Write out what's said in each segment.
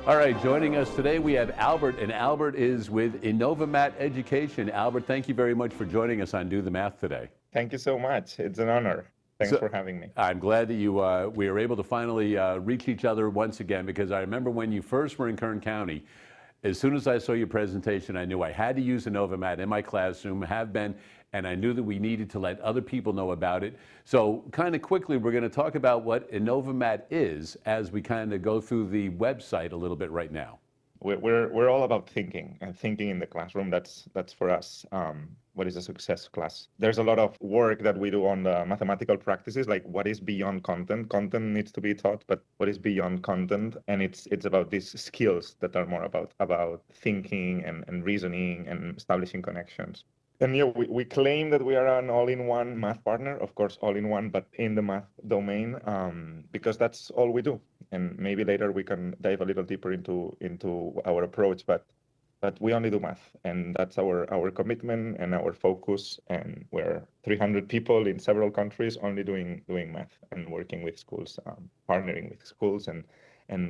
All right, joining us today we have Albert, and Albert is with Innovamat Education. Albert, thank you very much for joining us on Do the Math today. Thank you so much. It's an honor. Thanks for having me. I'm glad that we were able to finally reach each other once again, because I remember when you first were in Kern County, as soon as I saw your presentation, I knew I had to use Innovamat in my classroom, have been, and I knew that we needed to let other people know about it. So kind of quickly, we're going to talk about what Innovamat is as we kind of go through the website a little bit right now. We're all about thinking and thinking in the classroom. That's for us. What is a success class? There's a lot of work that we do on the mathematical practices, like what is beyond content. Content needs to be taught, but what is beyond content? And it's about these skills that are more about thinking and reasoning and establishing connections. And yeah, we claim that we are an all-in-one math partner, of course, all-in-one, but in the math domain, because that's all we do. And maybe later we can dive a little deeper into our approach, but we only do math, and that's our commitment and our focus. And we're 300 people in several countries only doing math and working with schools, partnering with schools and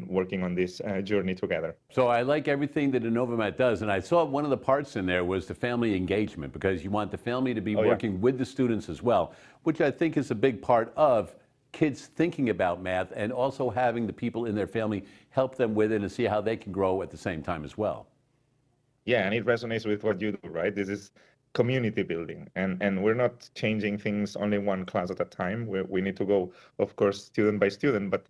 working on this journey together. So I like everything that Innovamat does, and I saw one of the parts in there was the family engagement, because you want the family to be working with the students as well, which I think is a big part of kids thinking about math, and also having the people in their family help them with it and see how they can grow at the same time as well. Yeah, and it resonates with what you do, right? This is community building, and we're not changing things only one class at a time. We need to go, of course, student by student, but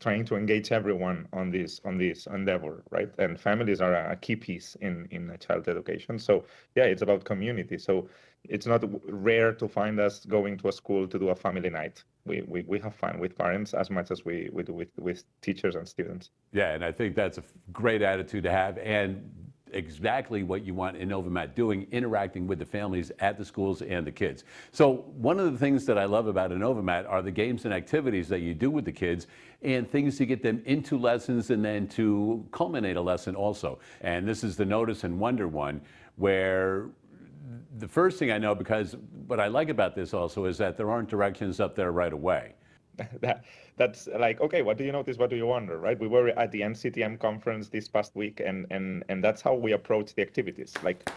trying to engage everyone on this endeavor, right? And families are a key piece in child education. So yeah, it's about community. So it's not rare to find us going to a school to do a family night. We have fun with parents as much as we do with teachers and students. Yeah, and I think that's a great attitude to have, and exactly what you want Innovamat doing, interacting with the families at the schools and the kids. So one of the things that I love about Innovamat are the games and activities that you do with the kids, and things to get them into lessons and then to culminate a lesson also. And this is the Notice and Wonder one, where the first thing I know, because what I like about this also is that there aren't directions up there right away. That's like, okay, what do you notice? What do you wonder, right? We were at the NCTM conference this past week, and that's how we approach the activities. Like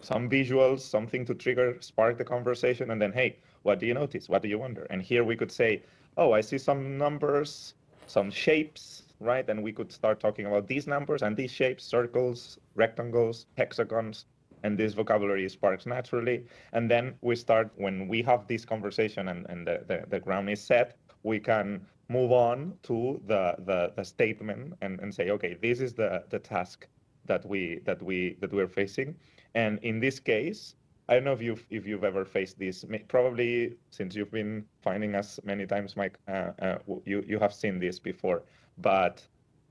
some visuals, something to spark the conversation, and then, hey, what do you notice? What do you wonder? And here we could say, oh, I see some numbers, some shapes, right? And we could start talking about these numbers and these shapes, circles, rectangles, hexagons. And this vocabulary sparks naturally. And then we start, when we have this conversation and the ground is set, we can move on to the statement and say, okay, this is the task that we're facing. And in this case, I don't know if you've ever faced this. Probably since you've been finding us many times, Mike, you have seen this before. But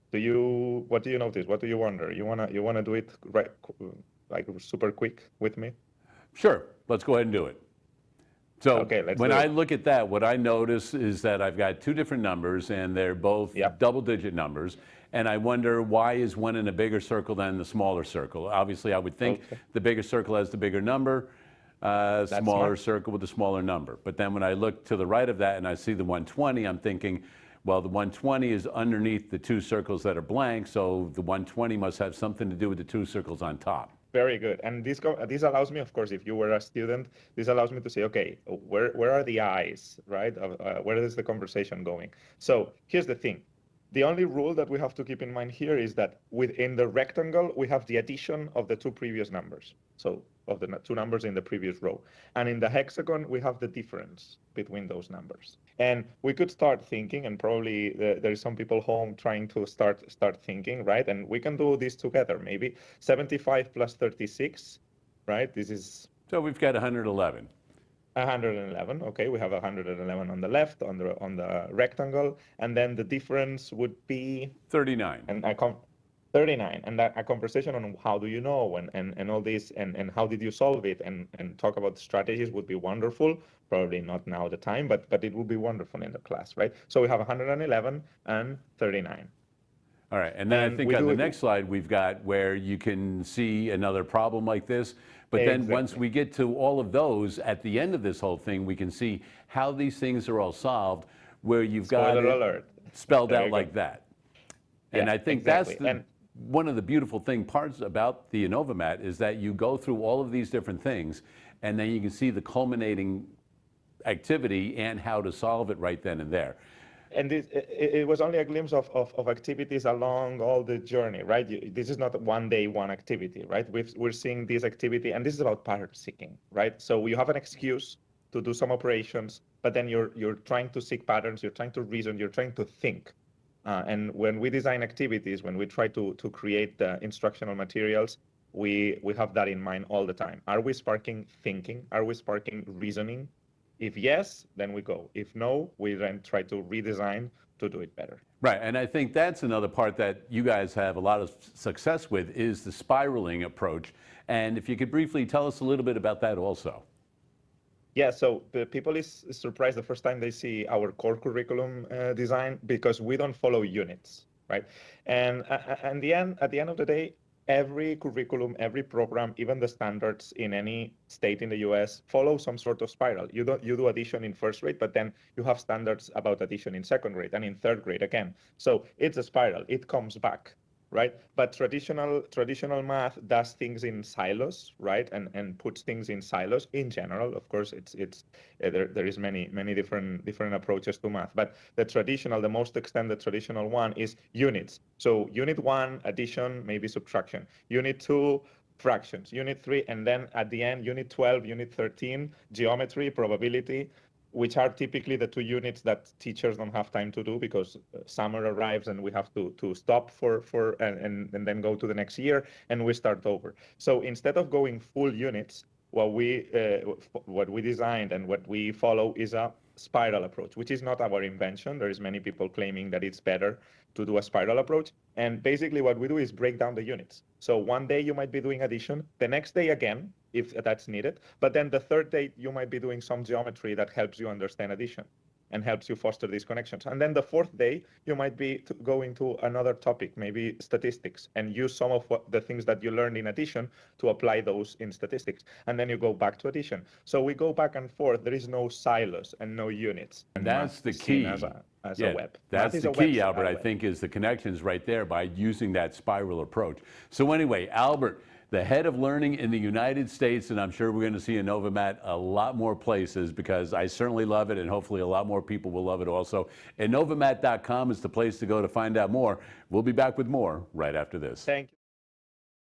what do you notice? What do you wonder? You wanna do it right, like super quick with me? Sure, let's go ahead and do it. So okay, when I look at that, what I notice is that I've got two different numbers, and they're both double-digit numbers. And I wonder, why is one in a bigger circle than the smaller circle? Obviously, I would think the bigger circle has the bigger number, smaller circle with the smaller number. But then when I look to the right of that and I see the 120, I'm thinking, well, the 120 is underneath the two circles that are blank, so the 120 must have something to do with the two circles on top. Very good. And this allows me, of course, if you were a student, this allows me to say, okay, where are the eyes, right? Where is the conversation going? So here's the thing. The only rule that we have to keep in mind here is that within the rectangle, we have the addition of the two previous numbers. So of the two numbers in the previous row. And in the hexagon, we have the difference between those numbers. And we could start thinking, and probably there is some people home trying to start thinking, right? And we can do this together, maybe 75 plus 36, right? This is... So we've got 111. 111, okay, we have 111 on the left, on the rectangle, and then the difference would be 39. And 39, and a conversation on how do you know and all this, and how did you solve it, and talk about strategies would be wonderful. Probably not now the time, but it would be wonderful in the class, right? So we have 111 and 39. All right, and then I think on the next slide we've got where you can see another problem like this. But then once we get to all of those, at the end of this whole thing, we can see how these things are all solved, where you've got it spelled out like that. And Yeah, I think exactly. that's one of the beautiful parts about the Innovamat is that you go through all of these different things, and then you can see the culminating activity and how to solve it right then and there. And it was only a glimpse of activities along all the journey, right? This is not one day, one activity, right? We're seeing this activity, and this is about pattern seeking, right? So you have an excuse to do some operations, but then you're trying to seek patterns, you're trying to reason, you're trying to think. And when we design activities, when we try to create the instructional materials, we have that in mind all the time. Are we sparking thinking? Are we sparking reasoning? If yes, then we go. If no, we then try to redesign to do it better. Right, and I think that's another part that you guys have a lot of success with is the spiraling approach. And if you could briefly tell us a little bit about that also. Yeah, so the people is surprised the first time they see our core curriculum design because we don't follow units, right? And at the end of the day, every curriculum, every program, even the standards in any state in the US follow some sort of spiral. You do addition in first grade, but then you have standards about addition in second grade and in third grade again. So it's a spiral. It comes back, right? But traditional math does things in silos, right? And puts things in silos in general. Of course, there is many different approaches to math. But the most extended traditional one is units. So unit 1, addition, maybe subtraction. Unit 2, fractions. Unit 3, and then at the end, unit 12, unit 13, geometry, probability, which are typically the 2 units that teachers don't have time to do because summer arrives and we have to stop and then go to the next year and we start over. So instead of going full units, what we designed and what we follow is a spiral approach, which is not our invention. There is many people claiming that it's better to do a spiral approach. And basically what we do is break down the units. So one day you might be doing addition, the next day again, if that's needed. But then the third day, you might be doing some geometry that helps you understand addition and helps you foster these connections. And then the fourth day, you might be going to another topic, maybe statistics, and use some of the things that you learned in addition to apply those in statistics. And then you go back to addition. So we go back and forth. There is no silos and no units. And that's the key. As a web. That's the key, Albert, I think, is the connections right there by using that spiral approach. So anyway, Albert, the head of learning in the United States, and I'm sure we're going to see Innovamat a lot more places because I certainly love it, and hopefully a lot more people will love it also. Innovamat.com is the place to go to find out more. We'll be back with more right after this. Thank you.